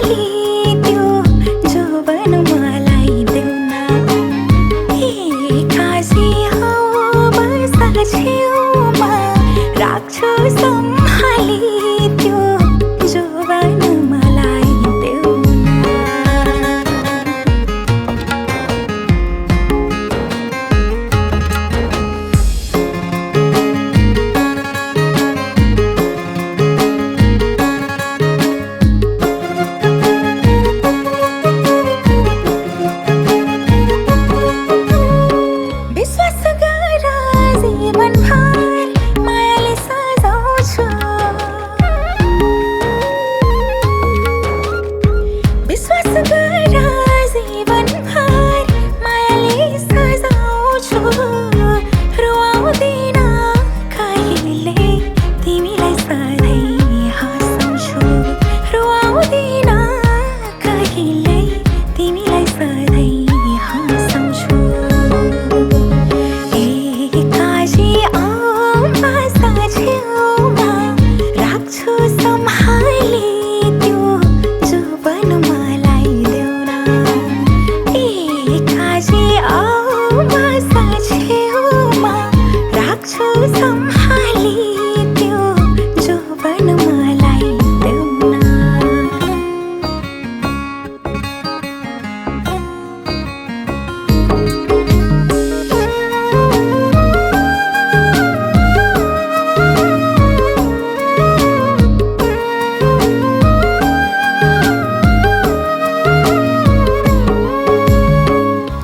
सम्हालिदियो जोवन मलाई देउन हे काजी हो बसा छेउमा राख्छु सम्हालिदियो जोवन मलाई देउन विश्वास गर जीवनभर मायाले सजाउँछु विश्वास गर जीवनभर मायाले सजाउँछु रुवाउँदिन कहिले तिमीलाई सधैँ हँसाउँछु रुवाउँदिन कहिले तिमीलाई सधैँ हँसाउँछु राख्छु सम्हालिदियो जोवन मलाई देउन ए काजी बसा छेउमा राख्छु सम्हालिदियो जोवन मलाई देउन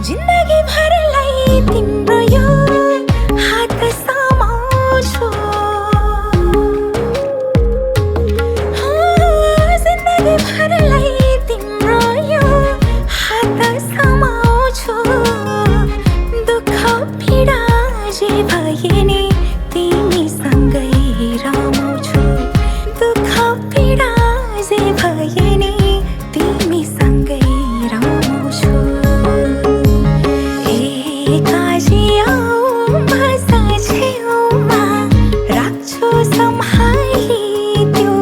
जिन्दगी भरलाई तिम्रो यो हात समाउँछु जिन्दगी भरलाई तिम्रो यो हात समाउँछु दुःख पीडा जे भए नि तिमीसँगै रमाउँछु दुःख पीडा जे भए नि तिमीसँगै रमाउँछु बसा छेउमा राख्छु सम्हालिदियो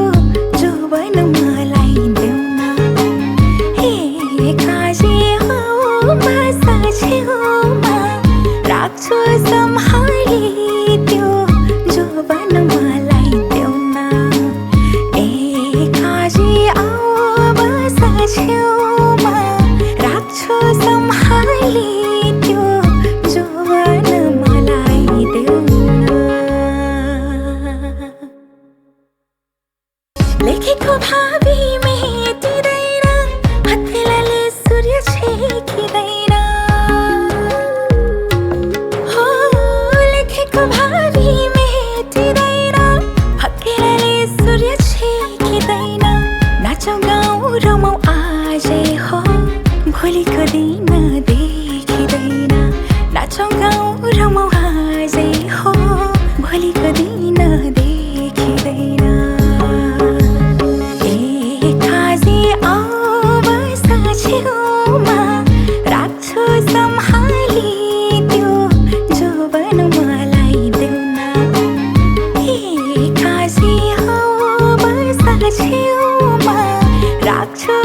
जोवन मलाई देउन हे काजी बसा छेउमा राख्छु सम्हालिदियो जोवन मलाई देउन ए काजी बसा छेउमा राख्छु सम्हालिदियो जोवन मलाई देउन लेखेको भावी मेटिँदैन हत्केलाले सूर्य छेकिँदैन हो लेखेको भावी मेटिँदैन हत्केलाले सूर्य छेकिँदैन नाचौँ गाउँ रमाउँ आजै हो भोलिको दिन देखिँदैन नाचौँ गाउँ रमाउँ आजै हो भोलिको दिन देखिँदैन ए काजी बसा छेउमा राख्छु सम्हालिदियो जोवन मलाई देउन हे काजी बसा छेउमा राख्छु